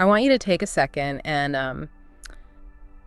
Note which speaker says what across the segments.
Speaker 1: I want you to take a second and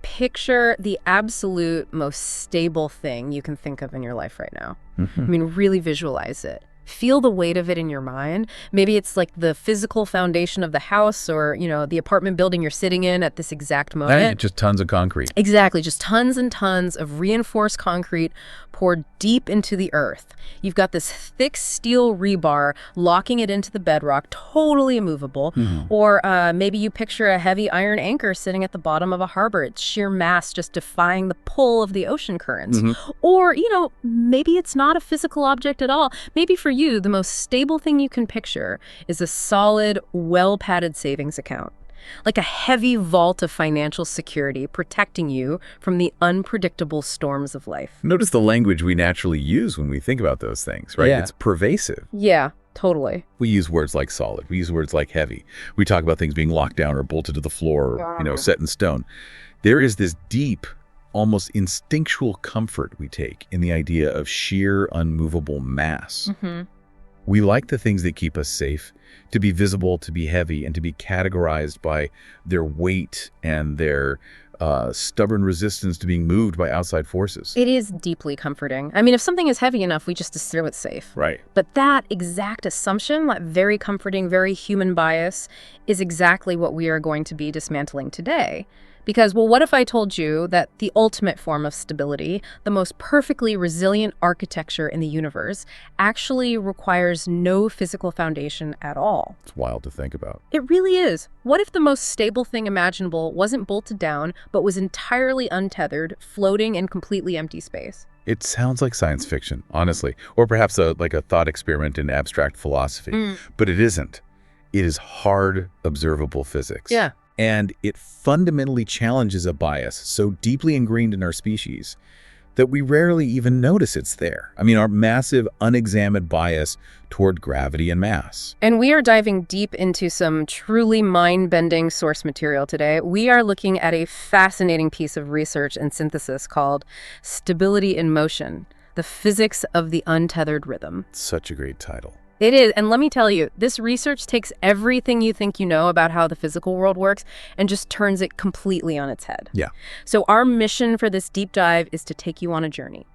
Speaker 1: picture the absolute most stable thing you can think of in your life right now. I mean, really visualize it. Feel the weight of it in your mind. Maybe it's like the physical foundation of the house or, the apartment building you're sitting in at this exact moment.
Speaker 2: Just tons of concrete.
Speaker 1: Exactly. Just tons and tons of reinforced concrete poured deep into the earth. You've got this thick steel rebar locking it into the bedrock, totally immovable. Or maybe you picture a heavy iron anchor sitting at the bottom of a harbor, its sheer mass just defying the pull of the ocean currents. Or, maybe it's not a physical object at all. Maybe for you, the most stable thing you can picture is a solid, well-padded savings account. Like a heavy vault of financial security protecting you from the unpredictable storms of life.
Speaker 2: Notice the language we naturally use when we think about those things, right?
Speaker 1: Yeah.
Speaker 2: It's pervasive.
Speaker 1: Yeah, totally.
Speaker 2: We use words like solid. We use words like heavy. We talk about things being locked down or bolted to the floor or, set in stone. There is this deep, almost instinctual comfort we take in the idea of sheer, unmovable mass. We like the things that keep us safe, to be visible, to be heavy, and to be categorized by their weight and their stubborn resistance to being moved by outside forces.
Speaker 1: It is deeply comforting. I mean, if something is heavy enough, we just assume it's safe.
Speaker 2: Right.
Speaker 1: But that exact assumption, that very comforting, very human bias, is exactly what we are going to be dismantling today. Because, well, what if I told you that the ultimate form of stability, the most perfectly resilient architecture in the universe, actually requires no physical foundation at all?
Speaker 2: It's wild to think about.
Speaker 1: It really is. What if the most stable thing imaginable wasn't bolted down, but was entirely untethered, floating in completely empty space?
Speaker 2: It sounds like science fiction, honestly, or perhaps like a thought experiment in abstract philosophy. But it isn't. It is hard, observable physics.
Speaker 1: Yeah.
Speaker 2: And it fundamentally challenges a bias so deeply ingrained in our species that we rarely even notice it's there. I mean, our massive, unexamined bias toward gravity and mass.
Speaker 1: And we are diving deep into some truly mind-bending source material today. We are looking at a fascinating piece of research and synthesis called Stability in Motion, the Physics of the Untethered Rhythm.
Speaker 2: Such a great title.
Speaker 1: It is, and let me tell you, this research takes everything you think you know about how the physical world works and just turns it completely on its head.
Speaker 2: Yeah.
Speaker 1: So our mission for this deep dive is to take you on a journey.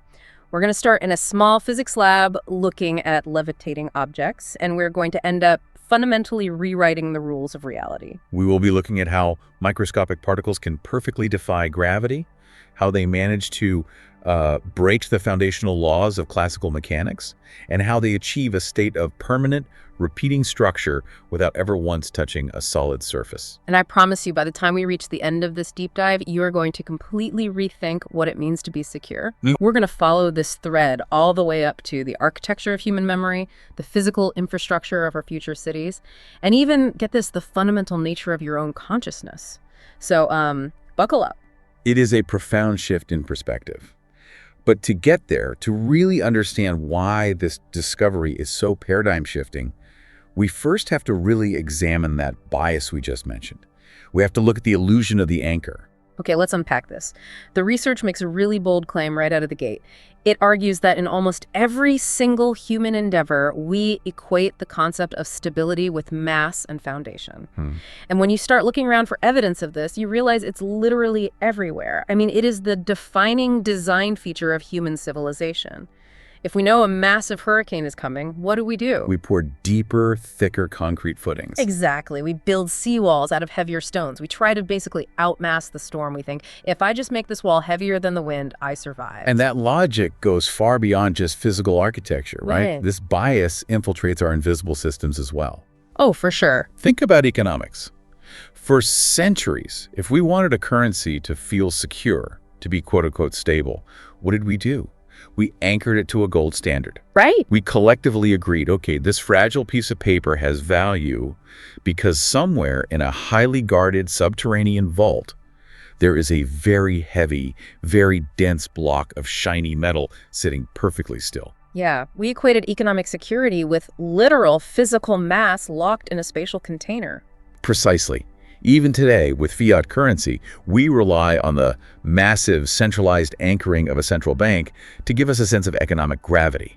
Speaker 1: We're going to start in a small physics lab looking at levitating objects, and we're going to end up fundamentally rewriting the rules of reality.
Speaker 2: We will be looking at how microscopic particles can perfectly defy gravity, how they manage to break the foundational laws of classical mechanics, and how they achieve a state of permanent, repeating structure without ever once touching a solid surface.
Speaker 1: And I promise you, by the time we reach the end of this deep dive, you are going to completely rethink what it means to be secure. We're going to follow this thread all the way up to the architecture of human memory, the physical infrastructure of our future cities, and even, get this, the fundamental nature of your own consciousness. So, buckle up.
Speaker 2: It is a profound shift in perspective. But to get there, to really understand why this discovery is so paradigm shifting, we first have to really examine that bias we just mentioned. We have to look at the illusion of the anchor.
Speaker 1: Okay, let's unpack this. The research makes a really bold claim right out of the gate. It argues that in almost every single human endeavor, we equate the concept of stability with mass and foundation. And when you start looking around for evidence of this, you realize it's literally everywhere. I mean, it is the defining design feature of human civilization. If we know a massive hurricane is coming, what do?
Speaker 2: We pour deeper, thicker concrete footings.
Speaker 1: Exactly. We build seawalls out of heavier stones. We try to basically outmass the storm. We think, if I just make this wall heavier than the wind, I survive.
Speaker 2: And that logic goes far beyond just physical architecture, right?
Speaker 1: Right.
Speaker 2: This bias infiltrates our invisible systems as well.
Speaker 1: Oh, for sure.
Speaker 2: Think about economics. For centuries, if we wanted a currency to feel secure, to be quote-unquote stable, what did we do? We anchored it to a gold standard.
Speaker 1: Right.
Speaker 2: We collectively agreed, okay, this fragile piece of paper has value because somewhere in a highly guarded subterranean vault, there is a very heavy, very dense block of shiny metal sitting perfectly still.
Speaker 1: Yeah, we equated economic security with literal physical mass locked in a spatial container.
Speaker 2: Precisely. Even today, with fiat currency, we rely on the massive centralized anchoring of a central bank to give us a sense of economic gravity.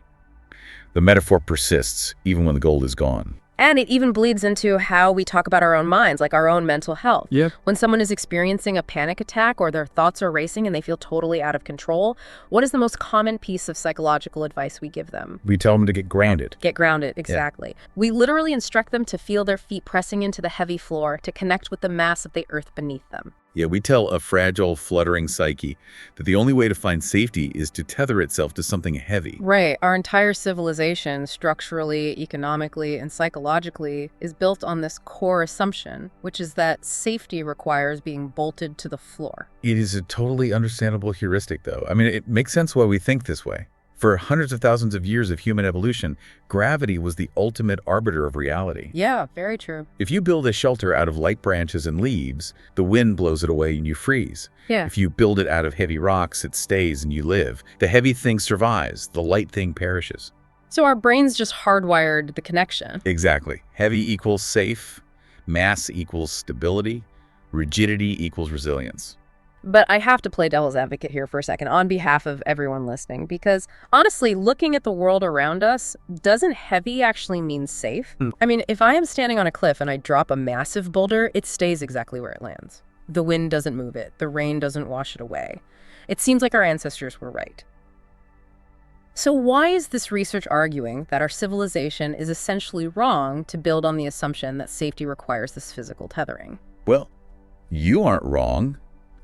Speaker 2: The metaphor persists even when the gold is gone.
Speaker 1: And it even bleeds into how we talk about our own minds, like our own mental health.
Speaker 2: Yeah.
Speaker 1: When someone is experiencing a panic attack or their thoughts are racing and they feel totally out of control, what is the most common piece of psychological advice we give them?
Speaker 2: We tell them to get grounded.
Speaker 1: Get grounded, exactly. Yeah. We literally instruct them to feel their feet pressing into the heavy floor to connect with the mass of the earth beneath them.
Speaker 2: Yeah, we tell a fragile, fluttering psyche that the only way to find safety is to tether itself to something heavy.
Speaker 1: Right. Our entire civilization, structurally, economically, and psychologically, is built on this core assumption, which is that safety requires being bolted to the floor.
Speaker 2: It is a totally understandable heuristic, though. I mean, it makes sense why we think this way. For hundreds of thousands of years of human evolution, gravity was the ultimate arbiter of reality.
Speaker 1: Yeah, very true.
Speaker 2: If you build a shelter out of light branches and leaves, the wind blows it away and you freeze.
Speaker 1: Yeah.
Speaker 2: If you build it out of heavy rocks, it stays and you live. The heavy thing survives, the light thing perishes.
Speaker 1: So our brains just hardwired the connection.
Speaker 2: Exactly. Heavy equals safe, mass equals stability, rigidity equals resilience.
Speaker 1: But I have to play devil's advocate here for a second on behalf of everyone listening, because honestly, looking at the world around us, doesn't heavy actually mean safe? I mean, if I am standing on a cliff and I drop a massive boulder, it stays exactly where it lands. The wind doesn't move it. The rain doesn't wash it away. It seems like our ancestors were right. So why is this research arguing that our civilization is essentially wrong to build on the assumption that safety requires this physical tethering?
Speaker 2: Well, you aren't wrong.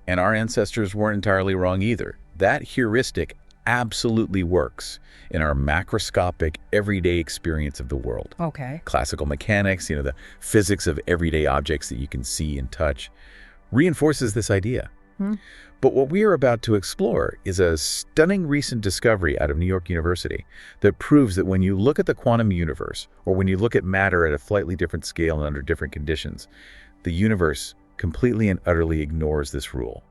Speaker 2: And our ancestors weren't entirely wrong either. That heuristic absolutely works in our macroscopic, everyday experience of the world.
Speaker 1: Okay.
Speaker 2: Classical mechanics, the physics of everyday objects that you can see and touch, reinforces this idea. But what we are about to explore is a stunning recent discovery out of New York University that proves that when you look at the quantum universe, or when you look at matter at a slightly different scale and under different conditions, the universe completely and utterly ignores this rule.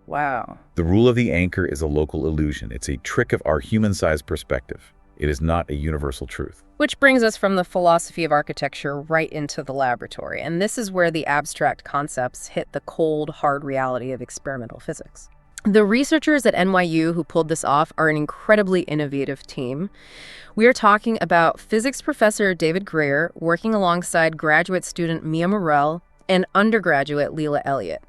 Speaker 1: Wow.
Speaker 2: The rule of the anchor is a local illusion. It's a trick of our human-sized perspective. It is not a universal truth.
Speaker 1: Which brings us from the philosophy of architecture right into the laboratory. And this is where the abstract concepts hit the cold, hard reality of experimental physics. The researchers at NYU who pulled this off are an incredibly innovative team. We are talking about physics professor David Greer working alongside graduate student Mia Morell and undergraduate Leela Elliott.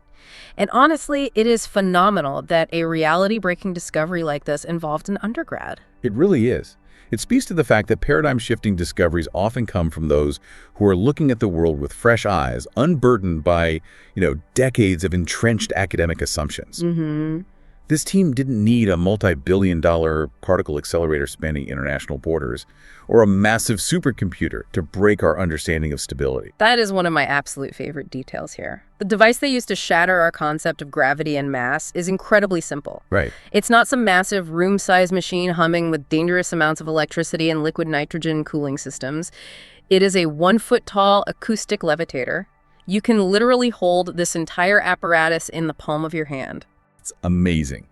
Speaker 1: And honestly, it is phenomenal that a reality-breaking discovery like this involved an undergrad.
Speaker 2: It really is. It speaks to the fact that paradigm-shifting discoveries often come from those who are looking at the world with fresh eyes, unburdened by, decades of entrenched academic assumptions. This team didn't need a multi-billion-dollar particle accelerator spanning international borders or a massive supercomputer to break our understanding of stability.
Speaker 1: That is one of my absolute favorite details here. The device they used to shatter our concept of gravity and mass is incredibly simple.
Speaker 2: Right.
Speaker 1: It's not some massive room-sized machine humming with dangerous amounts of electricity and liquid nitrogen cooling systems. It is a 1-foot-tall acoustic levitator. You can literally hold this entire apparatus in the palm of your hand.
Speaker 2: It's amazing.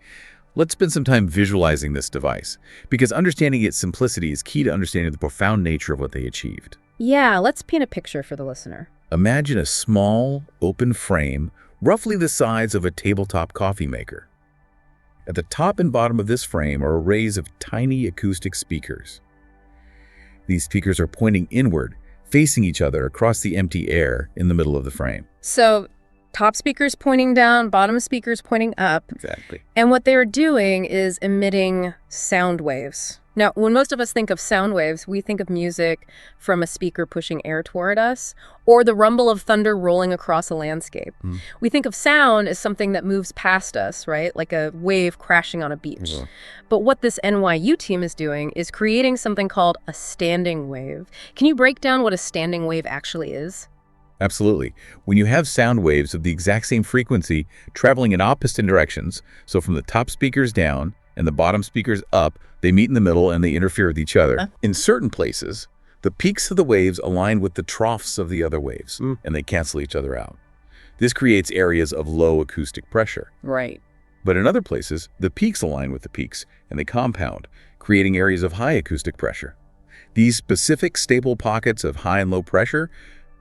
Speaker 2: Let's spend some time visualizing this device, because understanding its simplicity is key to understanding the profound nature of what they achieved.
Speaker 1: Yeah, let's paint a picture for the listener.
Speaker 2: Imagine a small, open frame, roughly the size of a tabletop coffee maker. At the top and bottom of this frame are arrays of tiny acoustic speakers. These speakers are pointing inward, facing each other across the empty air in the middle of the frame.
Speaker 1: So, top speakers pointing down, bottom speakers pointing up.
Speaker 2: Exactly.
Speaker 1: And what they're doing is emitting sound waves. Now, when most of us think of sound waves, we think of music from a speaker pushing air toward us, or the rumble of thunder rolling across a landscape. We think of sound as something that moves past us, right? Like a wave crashing on a beach. But what this NYU team is doing is creating something called a standing wave. Can you break down what a standing wave actually is?
Speaker 2: Absolutely. When you have sound waves of the exact same frequency traveling in opposite directions, so from the top speakers down and the bottom speakers up, they meet in the middle and they interfere with each other. In certain places, the peaks of the waves align with the troughs of the other waves, and they cancel each other out. This creates areas of low acoustic pressure.
Speaker 1: Right.
Speaker 2: But in other places, the peaks align with the peaks, and they compound, creating areas of high acoustic pressure. These specific stable pockets of high and low pressure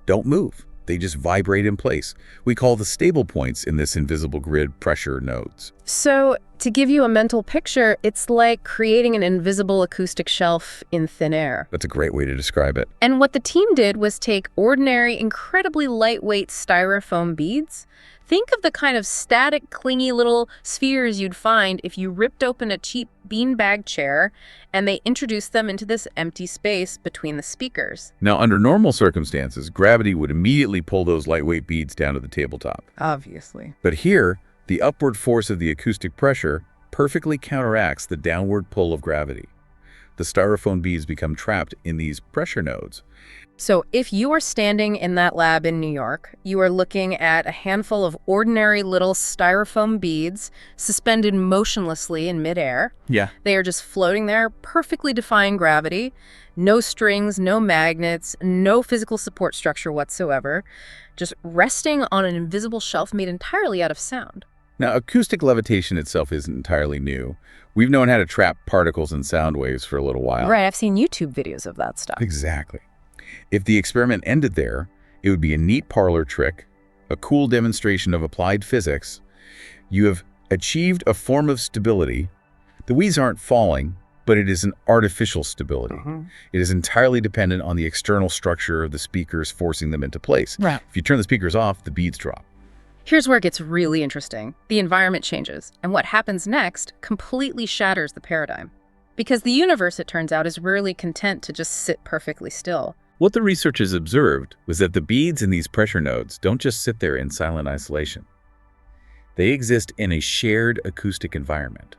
Speaker 2: don't move. They just vibrate in place. We call the stable points in this invisible grid pressure nodes.
Speaker 1: So, to give you a mental picture, it's like creating an invisible acoustic shelf in thin air.
Speaker 2: That's a great way to describe it.
Speaker 1: And what the team did was take ordinary, incredibly lightweight styrofoam beads. Think of the kind of static, clingy little spheres you'd find if you ripped open a cheap beanbag chair and they introduced them into this empty space between the speakers.
Speaker 2: Now, under normal circumstances, gravity would immediately pull those lightweight beads down to the tabletop.
Speaker 1: Obviously.
Speaker 2: But here, the upward force of the acoustic pressure perfectly counteracts the downward pull of gravity. The styrofoam beads become trapped in these pressure nodes.
Speaker 1: So if you are standing in that lab in New York, you are looking at a handful of ordinary little styrofoam beads suspended motionlessly in midair.
Speaker 2: Yeah.
Speaker 1: They are just floating there, perfectly defying gravity. No strings, no magnets, no physical support structure whatsoever. Just resting on an invisible shelf made entirely out of sound.
Speaker 2: Now, acoustic levitation itself isn't entirely new. We've known how to trap particles and sound waves for a little while.
Speaker 1: Right, I've seen YouTube videos of that stuff.
Speaker 2: Exactly. If the experiment ended there, it would be a neat parlor trick, a cool demonstration of applied physics. You have achieved a form of stability. The weeds aren't falling, but it is an artificial stability. It is entirely dependent on the external structure of the speakers forcing them into place.
Speaker 1: Right.
Speaker 2: If you turn the speakers off, the beads drop.
Speaker 1: Here's where it gets really interesting. The environment changes, and what happens next completely shatters the paradigm. Because the universe, it turns out, is rarely content to just sit perfectly still.
Speaker 2: What the researchers observed was that the beads in these pressure nodes don't just sit there in silent isolation. They exist in a shared acoustic environment.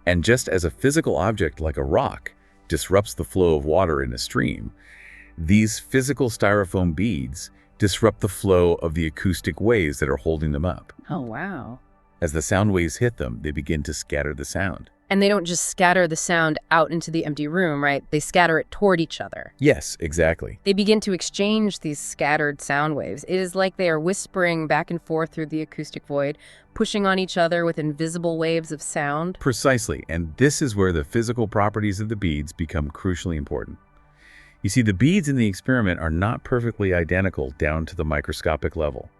Speaker 2: And just as a physical object like a rock disrupts the flow of water in a stream, these physical styrofoam beads disrupt the flow of the acoustic waves that are holding them up.
Speaker 1: Oh, wow.
Speaker 2: As the sound waves hit them, they begin to scatter the sound.
Speaker 1: And they don't just scatter the sound out into the empty room, right? They scatter it toward each other.
Speaker 2: Yes, exactly.
Speaker 1: They begin to exchange these scattered sound waves. It is like they are whispering back and forth through the acoustic void, pushing on each other with invisible waves of sound.
Speaker 2: Precisely, and this is where the physical properties of the beads become crucially important. You see, the beads in the experiment are not perfectly identical down to the microscopic level.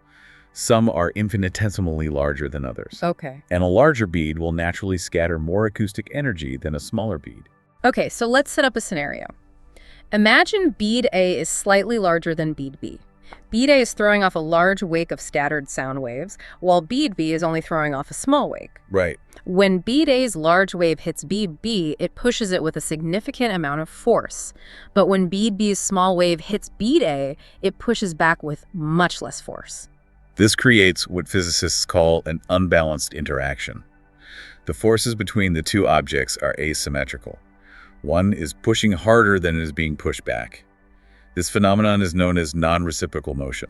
Speaker 2: Some are infinitesimally larger than others.
Speaker 1: Okay.
Speaker 2: And a larger bead will naturally scatter more acoustic energy than a smaller bead.
Speaker 1: Okay, so let's set up a scenario. Imagine bead A is slightly larger than bead B. Bead A is throwing off a large wake of scattered sound waves, while bead B is only throwing off a small wake.
Speaker 2: Right.
Speaker 1: When bead A's large wave hits bead B, it pushes it with a significant amount of force. But when bead B's small wave hits bead A, it pushes back with much less force.
Speaker 2: This creates what physicists call an unbalanced interaction. The forces between the two objects are asymmetrical. One is pushing harder than it is being pushed back. This phenomenon is known as non-reciprocal motion.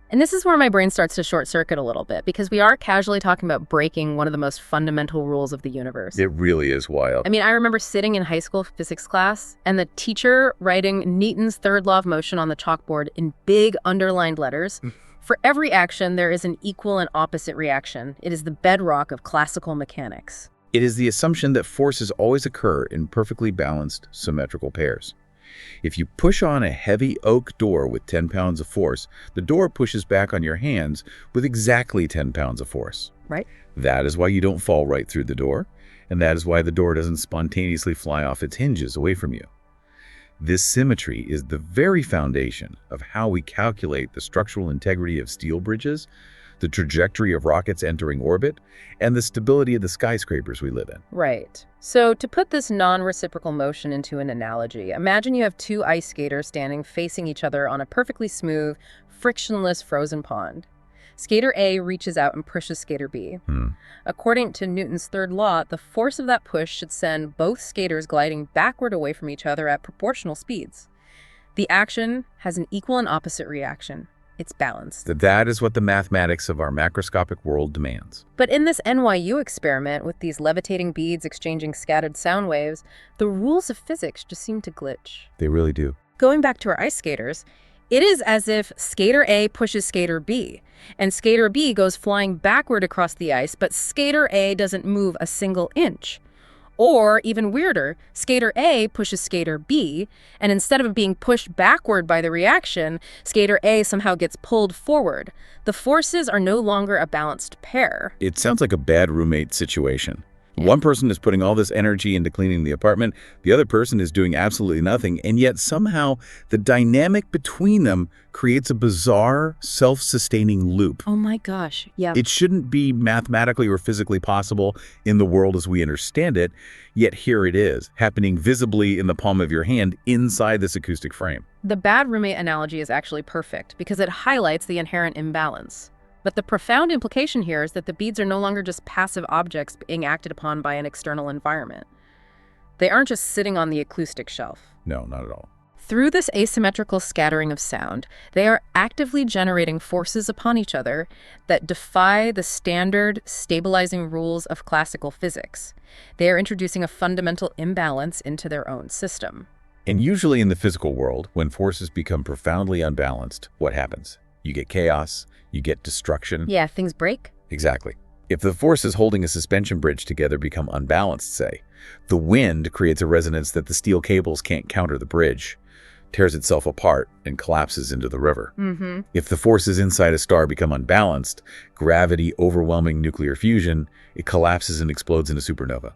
Speaker 1: And this is where my brain starts to short circuit a little bit, because we are casually talking about breaking one of the most fundamental rules of the universe.
Speaker 2: It really is wild.
Speaker 1: I mean, I remember sitting in high school physics class and the teacher writing Newton's third law of motion on the chalkboard in big underlined letters. For every action, there is an equal and opposite reaction. It is the bedrock of classical mechanics.
Speaker 2: It is the assumption that forces always occur in perfectly balanced, symmetrical pairs. If you push on a heavy oak door with 10 pounds of force, the door pushes back on your hands with exactly 10 pounds of force.
Speaker 1: Right.
Speaker 2: That is why you don't fall right through the door, and that is why the door doesn't spontaneously fly off its hinges away from you. This symmetry is the very foundation of how we calculate the structural integrity of steel bridges, the trajectory of rockets entering orbit, and the stability of the skyscrapers we live in.
Speaker 1: Right. So to put this non-reciprocal motion into an analogy, imagine you have two ice skaters standing facing each other on a perfectly smooth, frictionless frozen pond. Skater A reaches out and pushes skater B. According to Newton's third law, the force of that push should send both skaters gliding backward away from each other at proportional speeds. The action has an equal and opposite reaction. It's balanced.
Speaker 2: That is what the mathematics of our macroscopic world demands.
Speaker 1: But in this NYU experiment with these levitating beads exchanging scattered sound waves, the rules of physics just seem to glitch.
Speaker 2: They really do.
Speaker 1: Going back to our ice skaters, it is as if skater A pushes skater B, and skater B goes flying backward across the ice, but skater A doesn't move a single inch. Or, even weirder, skater A pushes skater B, and instead of being pushed backward by the reaction, skater A somehow gets pulled forward. The forces are no longer a balanced pair.
Speaker 2: It sounds like a bad roommate situation. One person is putting all this energy into cleaning the apartment, the other person is doing absolutely nothing, and yet somehow the dynamic between them creates a bizarre, self-sustaining loop.
Speaker 1: Oh my gosh, yeah.
Speaker 2: It shouldn't be mathematically or physically possible in the world as we understand it, yet here it is, happening visibly in the palm of your hand inside this acoustic frame.
Speaker 1: The bad roommate analogy is actually perfect because it highlights the inherent imbalance. But the profound implication here is that the beads are no longer just passive objects being acted upon by an external environment. They aren't just sitting on the acoustic shelf.
Speaker 2: No, not at all.
Speaker 1: Through this asymmetrical scattering of sound, they are actively generating forces upon each other that defy the standard stabilizing rules of classical physics. They are introducing a fundamental imbalance into their own system.
Speaker 2: And usually in the physical world, when forces become profoundly unbalanced, what happens? You get chaos, you get destruction.
Speaker 1: Yeah, things break.
Speaker 2: Exactly. If the forces holding a suspension bridge together become unbalanced, say, the wind creates a resonance that the steel cables can't counter the bridge, tears itself apart, and collapses into the river. If the forces inside a star become unbalanced, gravity overwhelming nuclear fusion, it collapses and explodes in a supernova.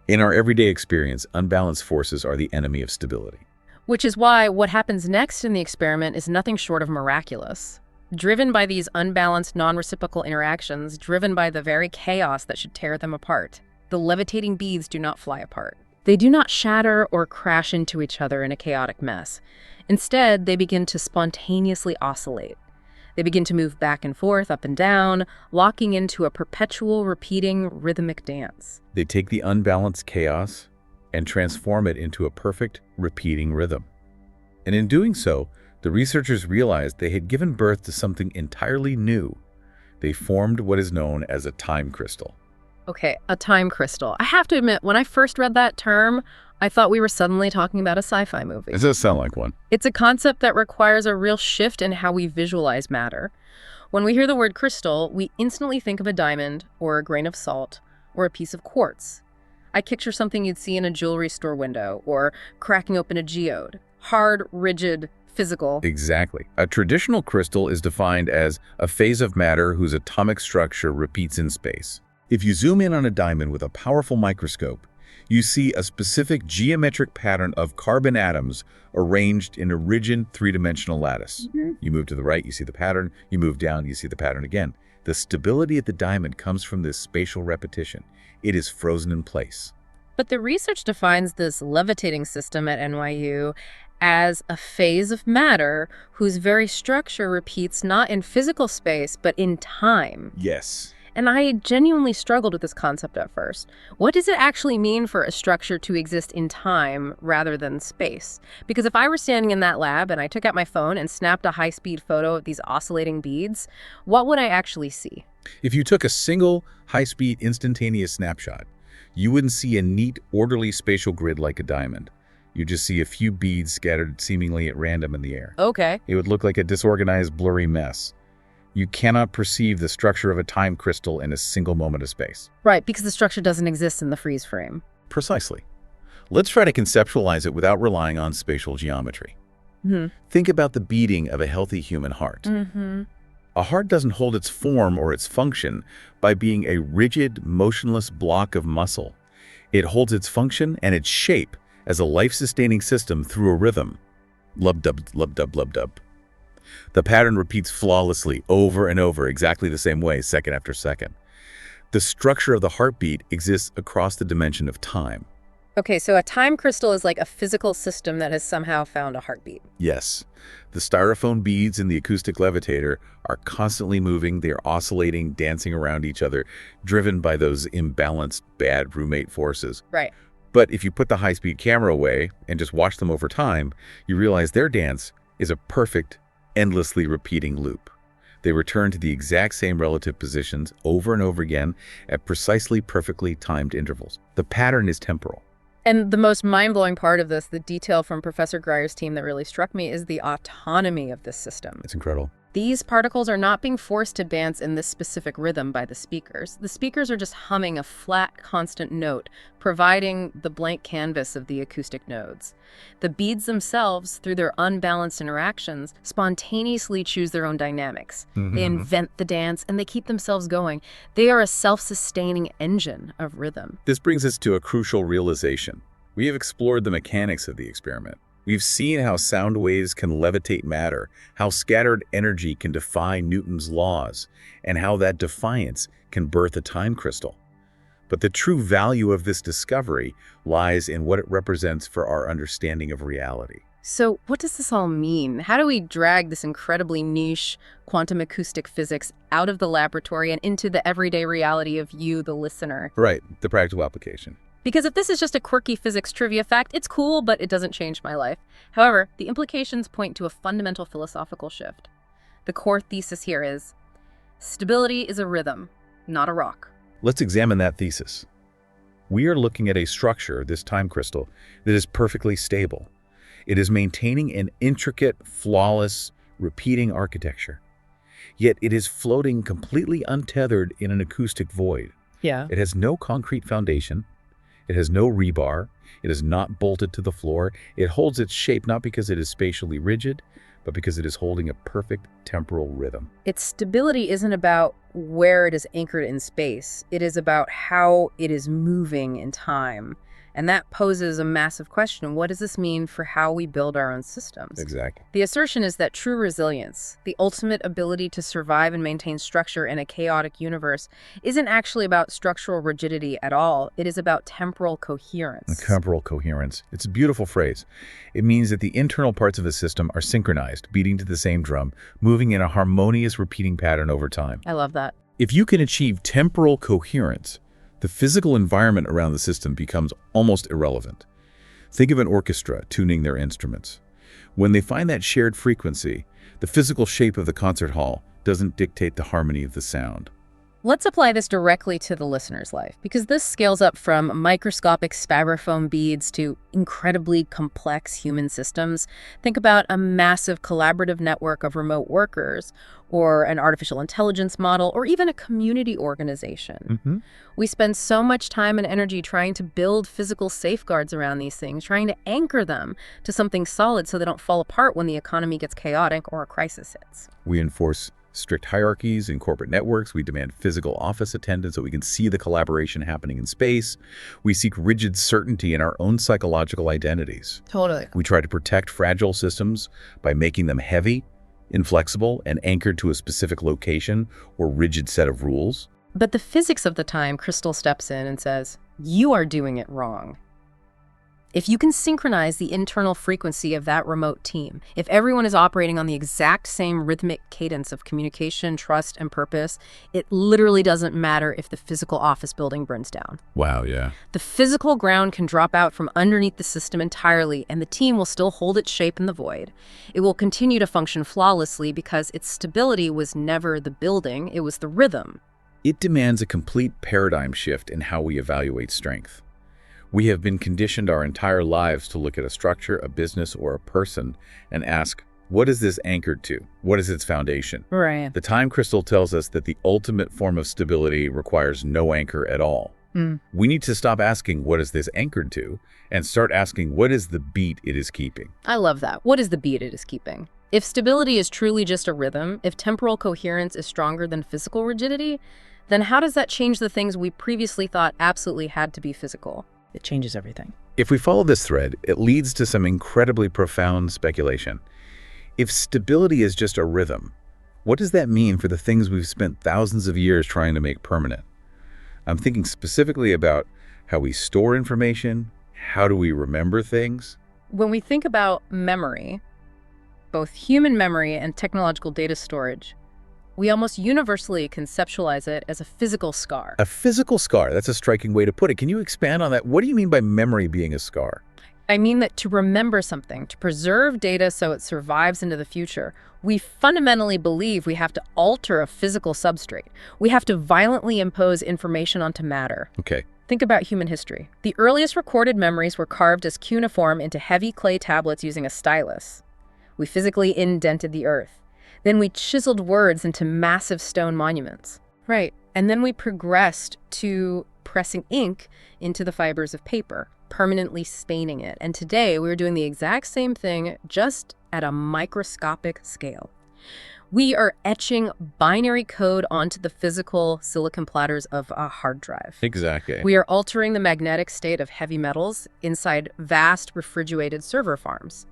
Speaker 2: In our everyday experience, unbalanced forces are the enemy of stability.
Speaker 1: Which is why what happens next in the experiment is nothing short of miraculous. Driven by these unbalanced non-reciprocal interactions, driven by the very chaos that should tear them apart, the levitating beads do not fly apart. They do not shatter or crash into each other in a chaotic mess. Instead, they begin to spontaneously oscillate. They begin to move back and forth, up and down, locking into a perpetual, repeating, rhythmic dance.
Speaker 2: They take the unbalanced chaos and transform it into a perfect, repeating rhythm. And in doing so, the researchers realized they had given birth to something entirely new. They formed what is known as a time crystal.
Speaker 1: Okay, a time crystal. I have to admit, when I first read that term, I thought we were suddenly talking about a sci-fi movie.
Speaker 2: It does sound like one.
Speaker 1: It's a concept that requires a real shift in how we visualize matter. When we hear the word crystal, we instantly think of a diamond, or a grain of salt, or a piece of quartz. I picture something you'd see in a jewelry store window, or cracking open a geode. Hard, rigid, physical.
Speaker 2: Exactly. A traditional crystal is defined as a phase of matter whose atomic structure repeats in space. If you zoom in on a diamond with a powerful microscope, you see a specific geometric pattern of carbon atoms arranged in a rigid three-dimensional lattice. You move to the right, you see the pattern. You move down, you see the pattern again. The stability at the diamond comes from this spatial repetition. It is frozen in place.
Speaker 1: But the research defines this levitating system at NYU as a phase of matter whose very structure repeats not in physical space, but in time.
Speaker 2: Yes.
Speaker 1: And I genuinely struggled with this concept at first. What does it actually mean for a structure to exist in time rather than space? Because if I were standing in that lab and I took out my phone and snapped a high-speed photo of these oscillating beads, what would I actually see?
Speaker 2: If you took a single high-speed instantaneous snapshot, you wouldn't see a neat, orderly spatial grid like a diamond. You just see a few beads scattered seemingly at random in the air.
Speaker 1: Okay.
Speaker 2: It would look like a disorganized, blurry mess. You cannot perceive the structure of a time crystal in a single moment of space.
Speaker 1: Right, because the structure doesn't exist in the freeze frame.
Speaker 2: Precisely. Let's try to conceptualize it without relying on spatial geometry. Think about the beating of a healthy human heart. A heart doesn't hold its form or its function by being a rigid, motionless block of muscle. It holds its function and its shape as a life-sustaining system through a rhythm. Lub-dub, lub-dub, lub-dub. The pattern repeats flawlessly over and over, exactly the same way, second after second. The structure of the heartbeat exists across the dimension of time.
Speaker 1: Okay, so a time crystal is like a physical system that has somehow found a heartbeat.
Speaker 2: Yes. The styrofoam beads in the acoustic levitator are constantly moving. They are oscillating, dancing around each other, driven by those imbalanced bad roommate forces.
Speaker 1: Right.
Speaker 2: But if you put the high-speed camera away and just watch them over time, you realize their dance is a perfect, endlessly repeating loop. They return to the exact same relative positions over and over again at precisely perfectly timed intervals. The pattern is temporal.
Speaker 1: And the most mind-blowing part of this, the detail from Professor Greyer's team that really struck me, is the autonomy of this system.
Speaker 2: It's incredible.
Speaker 1: These particles are not being forced to dance in this specific rhythm by the speakers. The speakers are just humming a flat, constant note, providing the blank canvas of the acoustic nodes. The beads themselves, through their unbalanced interactions, spontaneously choose their own dynamics. They invent the dance, and they keep themselves going. They are a self-sustaining engine of rhythm.
Speaker 2: This brings us to a crucial realization. We have explored the mechanics of the experiment. We've seen how sound waves can levitate matter, how scattered energy can defy Newton's laws, and how that defiance can birth a time crystal. But the true value of this discovery lies in what it represents for our understanding of reality.
Speaker 1: So what does this all mean? How do we drag this incredibly niche quantum acoustic physics out of the laboratory and into the everyday reality of you, the listener?
Speaker 2: Right, the practical application.
Speaker 1: Because if this is just a quirky physics trivia fact, it's cool, but it doesn't change my life. However, the implications point to a fundamental philosophical shift. The core thesis here is, stability is a rhythm, not a rock.
Speaker 2: Let's examine that thesis. We are looking at a structure, this time crystal, that is perfectly stable. It is maintaining an intricate, flawless, repeating architecture. Yet it is floating completely untethered in an acoustic void.
Speaker 1: Yeah.
Speaker 2: It has no concrete foundation. It has no rebar. It is not bolted to the floor. It holds its shape not because it is spatially rigid, but because it is holding a perfect temporal rhythm.
Speaker 1: Its stability isn't about where it is anchored in space. It is about how it is moving in time. And that poses a massive question. What does this mean for how we build our own systems?
Speaker 2: Exactly.
Speaker 1: The assertion is that true resilience, the ultimate ability to survive and maintain structure in a chaotic universe, isn't actually about structural rigidity at all. It is about temporal coherence.
Speaker 2: Temporal coherence. It's a beautiful phrase. It means that the internal parts of a system are synchronized, beating to the same drum, moving in a harmonious repeating pattern over time.
Speaker 1: I love that.
Speaker 2: If you can achieve temporal coherence, the physical environment around the system becomes almost irrelevant. Think of an orchestra tuning their instruments. When they find that shared frequency, the physical shape of the concert hall doesn't dictate the harmony of the sound.
Speaker 1: Let's apply this directly to the listener's life, because this scales up from microscopic styrofoam beads to incredibly complex human systems. Think about a massive collaborative network of remote workers, or an artificial intelligence model, or even a community organization. We spend so much time and energy trying to build physical safeguards around these things, trying to anchor them to something solid so they don't fall apart when the economy gets chaotic or a crisis hits.
Speaker 2: We enforce strict hierarchies in corporate networks. We demand physical office attendance so we can see the collaboration happening in space. We seek rigid certainty in our own psychological identities.
Speaker 1: Totally.
Speaker 2: We try to protect fragile systems by making them heavy, inflexible, and anchored to a specific location or rigid set of rules.
Speaker 1: But the physics of the time crystal steps in and says, you are doing it wrong. If you can synchronize the internal frequency of that remote team, if everyone is operating on the exact same rhythmic cadence of communication, trust, and purpose, it literally doesn't matter if the physical office building burns down.
Speaker 2: Wow, yeah.
Speaker 1: The physical ground can drop out from underneath the system entirely, and the team will still hold its shape in the void. It will continue to function flawlessly because its stability was never the building, it was the rhythm.
Speaker 2: It demands a complete paradigm shift in how we evaluate strength. We have been conditioned our entire lives to look at a structure, a business, or a person and ask, what is this anchored to? What is its foundation?
Speaker 1: Right.
Speaker 2: The time crystal tells us that the ultimate form of stability requires no anchor at all. We need to stop asking, what is this anchored to? And start asking, what is the beat it is keeping?
Speaker 1: I love that. What is the beat it is keeping? If stability is truly just a rhythm, if temporal coherence is stronger than physical rigidity, then how does that change the things we previously thought absolutely had to be physical? It changes everything.
Speaker 2: If we follow this thread, it leads to some incredibly profound speculation. If stability is just a rhythm, what does that mean for the things we've spent thousands of years trying to make permanent? I'm thinking specifically about how we store information, how do we remember things?
Speaker 1: When we think about memory, both human memory and technological data storage, we almost universally conceptualize it as a physical scar.
Speaker 2: A physical scar, that's a striking way to put it. Can you expand on that? What do you mean by memory being a scar?
Speaker 1: I mean that to remember something, to preserve data so it survives into the future, we fundamentally believe we have to alter a physical substrate. We have to violently impose information onto matter.
Speaker 2: Okay.
Speaker 1: Think about human history. The earliest recorded memories were carved as cuneiform into heavy clay tablets using a stylus. We physically indented the earth. Then we chiseled words into massive stone monuments. Right. And then we progressed to pressing ink into the fibers of paper, permanently staining it. And today we're doing the exact same thing, just at a microscopic scale. We are etching binary code onto the physical silicon platters of a hard drive.
Speaker 2: Exactly.
Speaker 1: We are altering the magnetic state of heavy metals inside vast refrigerated server farms.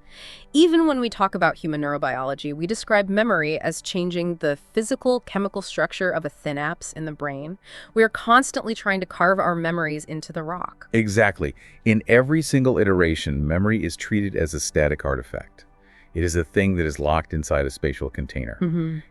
Speaker 1: Even when we talk about human neurobiology, we describe memory as changing the physical chemical structure of a synapse in the brain. We are constantly trying to carve our memories into the rock.
Speaker 2: Exactly. In every single iteration, memory is treated as a static artifact. It is a thing that is locked inside a spatial container.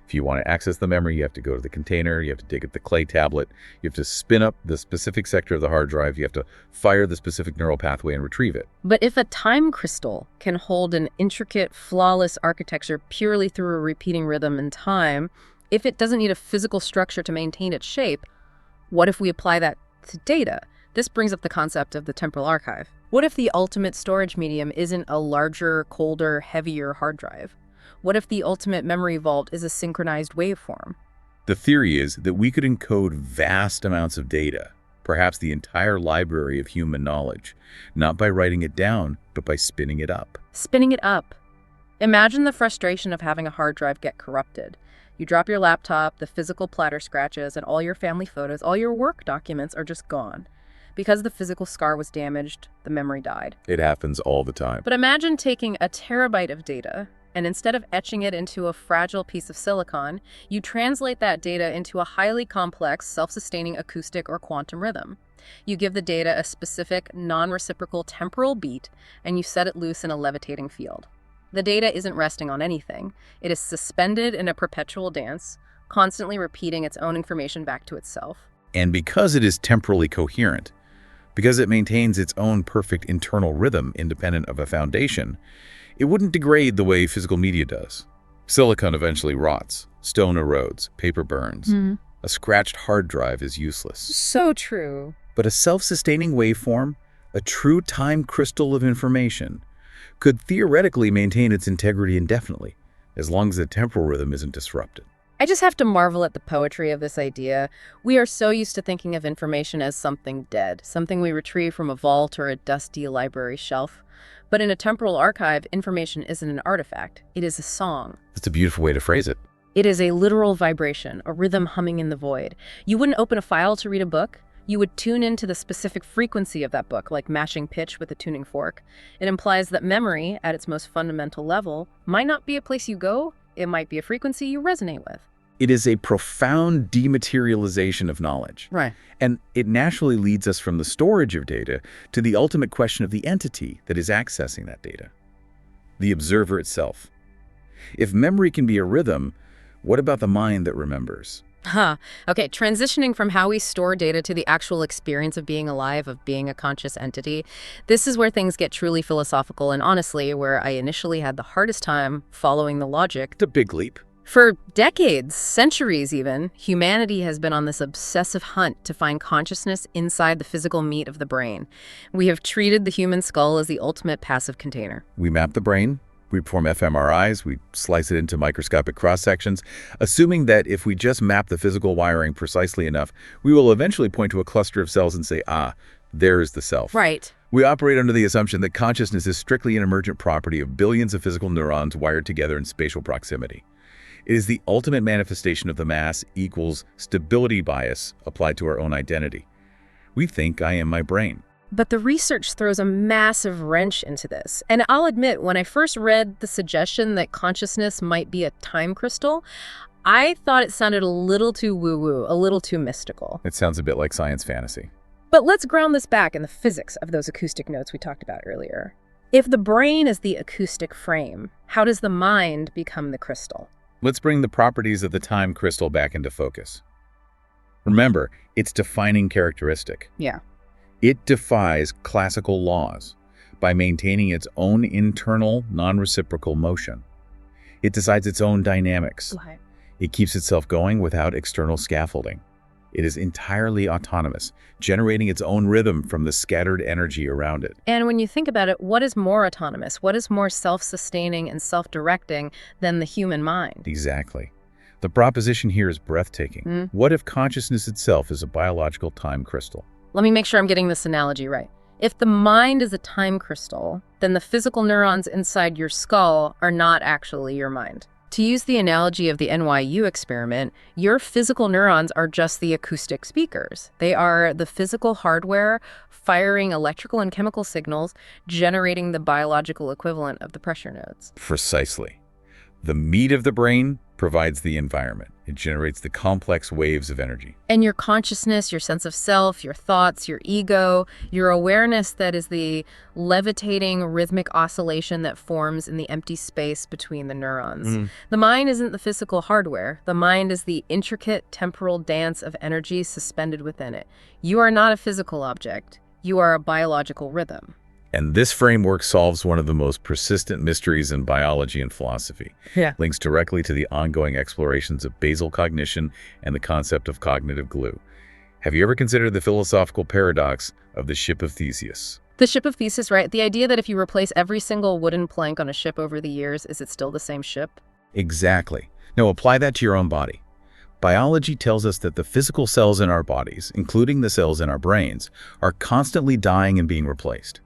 Speaker 2: If you want to access the memory, you have to go to the container, you have to dig at the clay tablet, you have to spin up the specific sector of the hard drive, you have to fire the specific neural pathway and retrieve it.
Speaker 1: But if a time crystal can hold an intricate, flawless architecture purely through a repeating rhythm in time, if it doesn't need a physical structure to maintain its shape, what if we apply that to data? This brings up the concept of the temporal archive. What if the ultimate storage medium isn't a larger, colder, heavier hard drive? What if the ultimate memory vault is a synchronized waveform?
Speaker 2: The theory is that we could encode vast amounts of data, perhaps the entire library of human knowledge, not by writing it down, but by spinning it up.
Speaker 1: Spinning it up. Imagine the frustration of having a hard drive get corrupted. You drop your laptop, the physical platter scratches, and all your family photos, all your work documents are just gone. Because the physical scar was damaged, the memory died.
Speaker 2: It happens all the time.
Speaker 1: But imagine taking a terabyte of data, and instead of etching it into a fragile piece of silicon, you translate that data into a highly complex, self-sustaining acoustic or quantum rhythm. You give the data a specific, non-reciprocal temporal beat, and you set it loose in a levitating field. The data isn't resting on anything. It is suspended in a perpetual dance, constantly repeating its own information back to itself.
Speaker 2: And because it is temporally coherent, because it maintains its own perfect internal rhythm independent of a foundation, it wouldn't degrade the way physical media does. Silicon eventually rots, stone erodes, paper burns. A scratched hard drive is useless.
Speaker 1: So true.
Speaker 2: But a self-sustaining waveform, a true time crystal of information, could theoretically maintain its integrity indefinitely, as long as the temporal rhythm isn't disrupted.
Speaker 1: I just have to marvel at the poetry of this idea. We are so used to thinking of information as something dead, something we retrieve from a vault or a dusty library shelf. But in a temporal archive, information isn't an artifact. It is a song.
Speaker 2: That's a beautiful way to phrase it.
Speaker 1: It is a literal vibration, a rhythm humming in the void. You wouldn't open a file to read a book. You would tune into the specific frequency of that book, like mashing pitch with a tuning fork. It implies that memory, at its most fundamental level, might not be a place you go. It might be a frequency you resonate with.
Speaker 2: It is a profound dematerialization of knowledge.
Speaker 1: Right.
Speaker 2: And it naturally leads us from the storage of data to the ultimate question of the entity that is accessing that data, the observer itself. If memory can be a rhythm, what about the mind that remembers?
Speaker 1: Okay, transitioning from how we store data to the actual experience of being alive, of being a conscious entity, this is where things get truly philosophical and honestly where I initially had the hardest time following the logic.
Speaker 2: It's a big leap.
Speaker 1: For decades, centuries even, humanity has been on this obsessive hunt to find consciousness inside the physical meat of the brain. We have treated the human skull as the ultimate passive container.
Speaker 2: We map the brain, we perform fMRIs, we slice it into microscopic cross-sections, assuming that if we just map the physical wiring precisely enough, we will eventually point to a cluster of cells and say, there is the self.
Speaker 1: Right.
Speaker 2: We operate under the assumption that consciousness is strictly an emergent property of billions of physical neurons wired together in spatial proximity. It is the ultimate manifestation of the mass equals stability bias applied to our own identity. We think I am my brain.
Speaker 1: But the research throws a massive wrench into this. And I'll admit, when I first read the suggestion that consciousness might be a time crystal, I thought it sounded a little too woo-woo, a little too mystical.
Speaker 2: It sounds a bit like science fantasy.
Speaker 1: But let's ground this back in the physics of those acoustic notes we talked about earlier. If the brain is the acoustic frame, how does the mind become the crystal?
Speaker 2: Let's bring the properties of the time crystal back into focus. Remember, its defining characteristic.
Speaker 1: Yeah.
Speaker 2: It defies classical laws by maintaining its own internal, non-reciprocal motion. It decides its own dynamics.
Speaker 1: Right.
Speaker 2: It keeps itself going without external scaffolding. It is entirely autonomous, generating its own rhythm from the scattered energy around it.
Speaker 1: And when you think about it, what is more autonomous? What is more self-sustaining and self-directing than the human mind?
Speaker 2: Exactly. The proposition here is breathtaking. What if consciousness itself is a biological time crystal?
Speaker 1: Let me make sure I'm getting this analogy right. If the mind is a time crystal, then the physical neurons inside your skull are not actually your mind. To use the analogy of the NYU experiment, your physical neurons are just the acoustic speakers. They are the physical hardware firing electrical and chemical signals, generating the biological equivalent of the pressure nodes.
Speaker 2: Precisely. The meat of the brain provides the environment. It generates the complex waves of energy.
Speaker 1: And your consciousness, your sense of self, your thoughts, your ego, your awareness, that is the levitating rhythmic oscillation that forms in the empty space between the neurons. The mind isn't the physical hardware. The mind is the intricate temporal dance of energy suspended within it. You are not a physical object. You are a biological rhythm.
Speaker 2: And this framework solves one of the most persistent mysteries in biology and philosophy. Links directly to the ongoing explorations of basal cognition and the concept of cognitive glue. Have you ever considered the philosophical paradox of the ship of Theseus?
Speaker 1: The ship of Theseus, right? The idea that if you replace every single wooden plank on a ship over the years, is it still the same ship?
Speaker 2: Exactly. Now apply that to your own body. Biology tells us that the physical cells in our bodies, including the cells in our brains, are constantly dying and being replaced.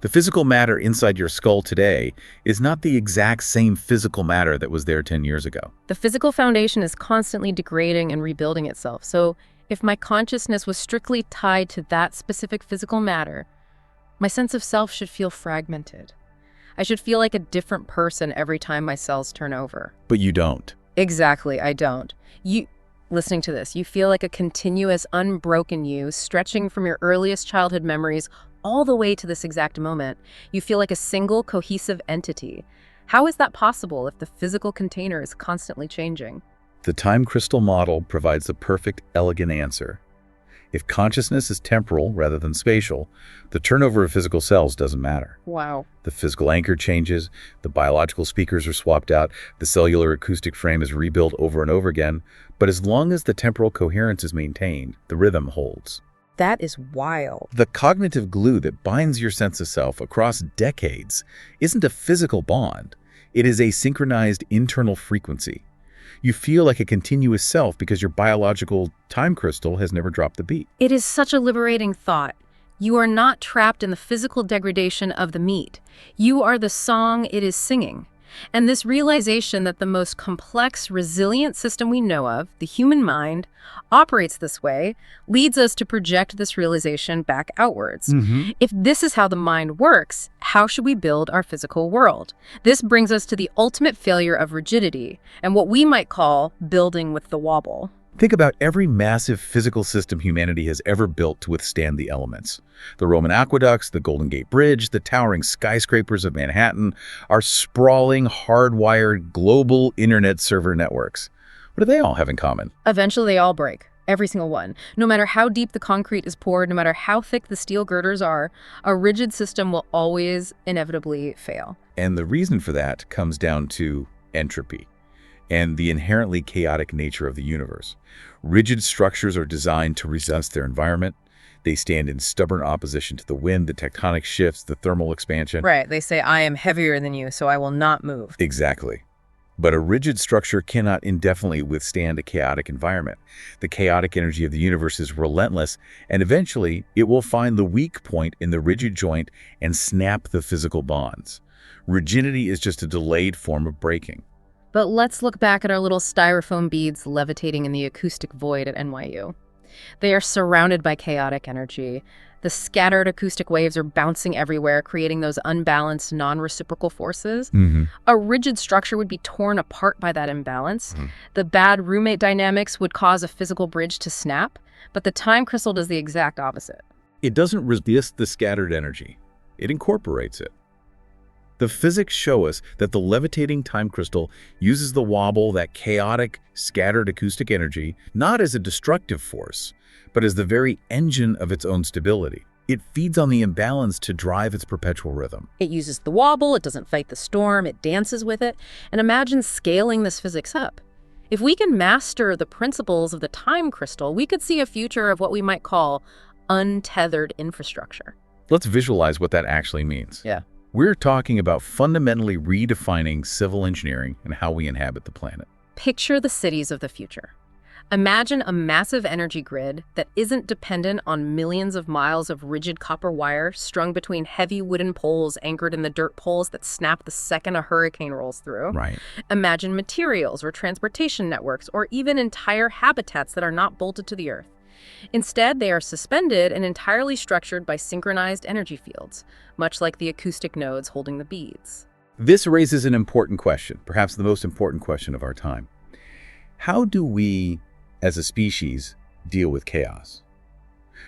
Speaker 2: The physical matter inside your skull today is not the exact same physical matter that was there 10 years ago.
Speaker 1: The physical foundation is constantly degrading and rebuilding itself. So if my consciousness was strictly tied to that specific physical matter, my sense of self should feel fragmented. I should feel like a different person every time my cells turn over.
Speaker 2: But you don't.
Speaker 1: Exactly, I don't. Listening to this, you feel like a continuous, unbroken you, stretching from your earliest childhood memories all the way to this exact moment. You feel like a single, cohesive entity. How is that possible if the physical container is constantly changing?
Speaker 2: The time crystal model provides the perfect, elegant answer. If consciousness is temporal rather than spatial, the turnover of physical cells doesn't matter.
Speaker 1: Wow.
Speaker 2: The physical anchor changes, the biological speakers are swapped out, the cellular acoustic frame is rebuilt over and over again, but as long as the temporal coherence is maintained, the rhythm holds.
Speaker 1: That is wild.
Speaker 2: The cognitive glue that binds your sense of self across decades isn't a physical bond. It is a synchronized internal frequency. You feel like a continuous self because your biological time crystal has never dropped the beat.
Speaker 1: It is such a liberating thought. You are not trapped in the physical degradation of the meat. You are the song it is singing. And this realization that the most complex, resilient system we know of, the human mind, operates this way, leads us to project this realization back outwards. If this is how the mind works, how should we build our physical world? This brings us to the ultimate failure of rigidity, and what we might call building with the wobble.
Speaker 2: Think about every massive physical system humanity has ever built to withstand the elements. The Roman aqueducts, the Golden Gate Bridge, the towering skyscrapers of Manhattan are sprawling, hardwired global internet server networks. What do they all have in common?
Speaker 1: Eventually they all break. Every single one. No matter how deep the concrete is poured, no matter how thick the steel girders are, a rigid system will always inevitably fail.
Speaker 2: And the reason for that comes down to entropy and the inherently chaotic nature of the universe. Rigid structures are designed to resist their environment. They stand in stubborn opposition to the wind, the tectonic shifts, the thermal expansion.
Speaker 1: Right, they say, I am heavier than you, so I will not move.
Speaker 2: Exactly. But a rigid structure cannot indefinitely withstand a chaotic environment. The chaotic energy of the universe is relentless, and eventually it will find the weak point in the rigid joint and snap the physical bonds. Rigidity is just a delayed form of breaking.
Speaker 1: But let's look back at our little styrofoam beads levitating in the acoustic void at NYU. They are surrounded by chaotic energy. The scattered acoustic waves are bouncing everywhere, creating those unbalanced, non-reciprocal forces. A rigid structure would be torn apart by that imbalance. The bad roommate dynamics would cause a physical bridge to snap, but the time crystal does the exact opposite.
Speaker 2: It doesn't resist the scattered energy. It incorporates it. The physics show us that the levitating time crystal uses the wobble, that chaotic, scattered acoustic energy, not as a destructive force, but as the very engine of its own stability. It feeds on the imbalance to drive its perpetual rhythm.
Speaker 1: It uses the wobble, it doesn't fight the storm, it dances with it. And imagine scaling this physics up. If we can master the principles of the time crystal, we could see a future of what we might call untethered infrastructure.
Speaker 2: Let's visualize what that actually means.
Speaker 1: Yeah.
Speaker 2: We're talking about fundamentally redefining civil engineering and how we inhabit the planet.
Speaker 1: Picture the cities of the future. Imagine a massive energy grid that isn't dependent on millions of miles of rigid copper wire strung between heavy wooden poles anchored in the dirt poles that snap the second a hurricane rolls through.
Speaker 2: Right.
Speaker 1: Imagine materials or transportation networks or even entire habitats that are not bolted to the earth. Instead, they are suspended and entirely structured by synchronized energy fields, much like the acoustic nodes holding the beads.
Speaker 2: This raises an important question, perhaps the most important question of our time. How do we, as a species, deal with chaos?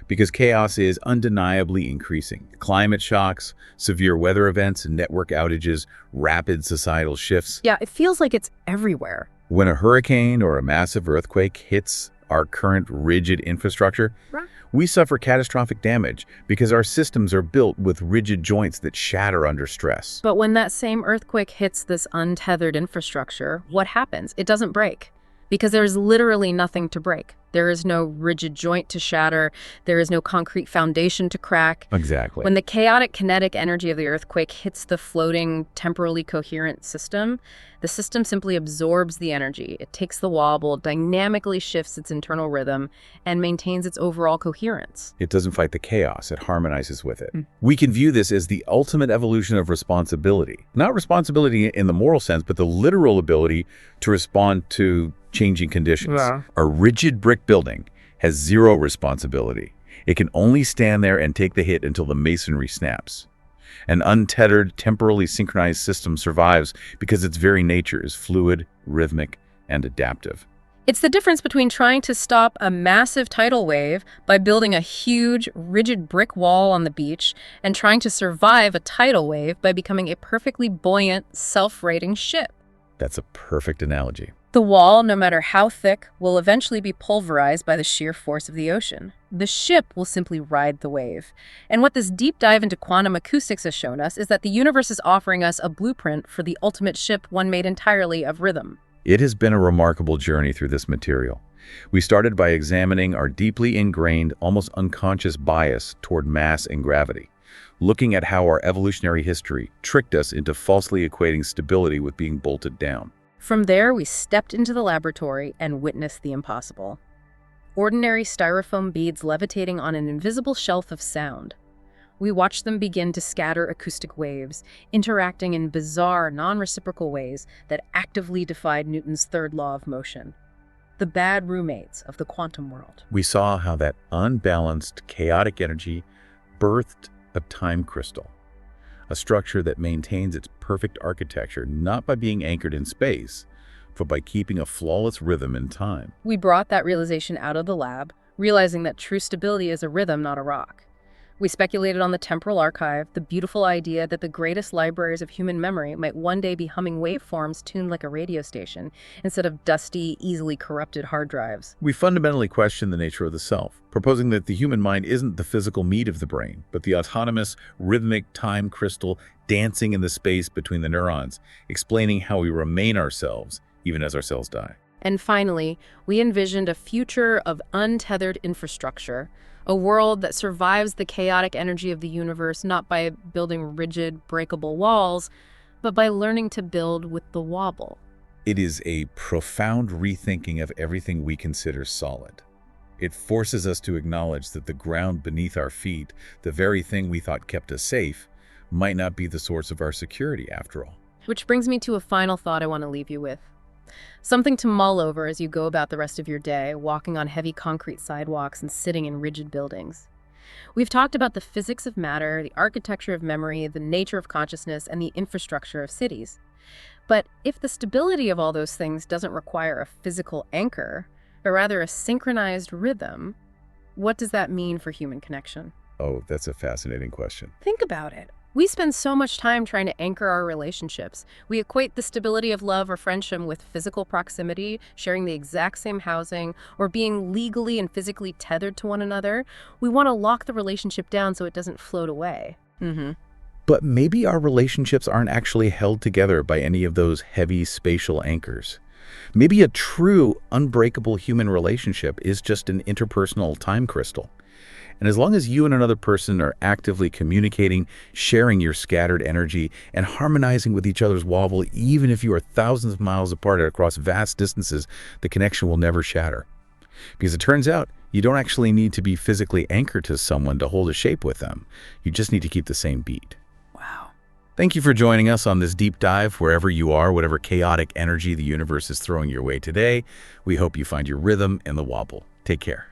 Speaker 2: Because chaos is undeniably increasing. Climate shocks, severe weather events, network outages, rapid societal shifts.
Speaker 1: Yeah, it feels like it's everywhere.
Speaker 2: When a hurricane or a massive earthquake hits our current rigid infrastructure, we suffer catastrophic damage because our systems are built with rigid joints that shatter under stress.
Speaker 1: But when that same earthquake hits this untethered infrastructure, what happens? It doesn't break. Because there is literally nothing to break. There is no rigid joint to shatter. There is no concrete foundation to crack.
Speaker 2: Exactly.
Speaker 1: When the chaotic kinetic energy of the earthquake hits the floating, temporally coherent system, the system simply absorbs the energy. It takes the wobble, dynamically shifts its internal rhythm, and maintains its overall coherence.
Speaker 2: It doesn't fight the chaos, it harmonizes with it. We can view this as the ultimate evolution of responsibility. Not responsibility in the moral sense, but the literal ability to respond to changing conditions.
Speaker 1: Yeah.
Speaker 2: A rigid brick building has zero responsibility. It can only stand there and take the hit until the masonry snaps. An untethered, temporally synchronized system survives because its very nature is fluid, rhythmic, and adaptive.
Speaker 1: It's the difference between trying to stop a massive tidal wave by building a huge, rigid brick wall on the beach and trying to survive a tidal wave by becoming a perfectly buoyant, self-righting ship.
Speaker 2: That's a perfect analogy.
Speaker 1: The wall, no matter how thick, will eventually be pulverized by the sheer force of the ocean. The ship will simply ride the wave. And what this deep dive into quantum acoustics has shown us is that the universe is offering us a blueprint for the ultimate ship, one made entirely of rhythm.
Speaker 2: It has been a remarkable journey through this material. We started by examining our deeply ingrained, almost unconscious bias toward mass and gravity, looking at how our evolutionary history tricked us into falsely equating stability with being bolted down.
Speaker 1: From there, we stepped into the laboratory and witnessed the impossible. Ordinary styrofoam beads levitating on an invisible shelf of sound. We watched them begin to scatter acoustic waves, interacting in bizarre, non-reciprocal ways that actively defied Newton's third law of motion. The bad roommates of the quantum world.
Speaker 2: We saw how that unbalanced, chaotic energy birthed a time crystal, a structure that maintains its perfect architecture not by being anchored in space, but by keeping a flawless rhythm in time.
Speaker 1: We brought that realization out of the lab, realizing that true stability is a rhythm, not a rock. We speculated on the temporal archive, the beautiful idea that the greatest libraries of human memory might one day be humming waveforms tuned like a radio station, instead of dusty, easily corrupted hard drives.
Speaker 2: We fundamentally questioned the nature of the self, proposing that the human mind isn't the physical meat of the brain, but the autonomous, rhythmic time crystal dancing in the space between the neurons, explaining how we remain ourselves, even as our cells die.
Speaker 1: And finally, we envisioned a future of untethered infrastructure, a world that survives the chaotic energy of the universe not by building rigid, breakable walls, but by learning to build with the wobble.
Speaker 2: It is a profound rethinking of everything we consider solid. It forces us to acknowledge that the ground beneath our feet, the very thing we thought kept us safe, might not be the source of our security after all.
Speaker 1: Which brings me to a final thought I want to leave you with. Something to mull over as you go about the rest of your day, walking on heavy concrete sidewalks and sitting in rigid buildings. We've talked about the physics of matter, the architecture of memory, the nature of consciousness, and the infrastructure of cities. But if the stability of all those things doesn't require a physical anchor, but rather a synchronized rhythm, what does that mean for human connection?
Speaker 2: Oh, that's a fascinating question.
Speaker 1: Think about it. We spend so much time trying to anchor our relationships. We equate the stability of love or friendship with physical proximity, sharing the exact same housing, or being legally and physically tethered to one another. We want to lock the relationship down so it doesn't float away.
Speaker 2: But maybe our relationships aren't actually held together by any of those heavy spatial anchors. Maybe a true, unbreakable human relationship is just an interpersonal time crystal. And as long as you and another person are actively communicating, sharing your scattered energy, and harmonizing with each other's wobble, even if you are thousands of miles apart across vast distances, the connection will never shatter. Because it turns out, you don't actually need to be physically anchored to someone to hold a shape with them. You just need to keep the same beat.
Speaker 1: Wow.
Speaker 2: Thank you for joining us on this deep dive, wherever you are, whatever chaotic energy the universe is throwing your way today. We hope you find your rhythm in the wobble. Take care.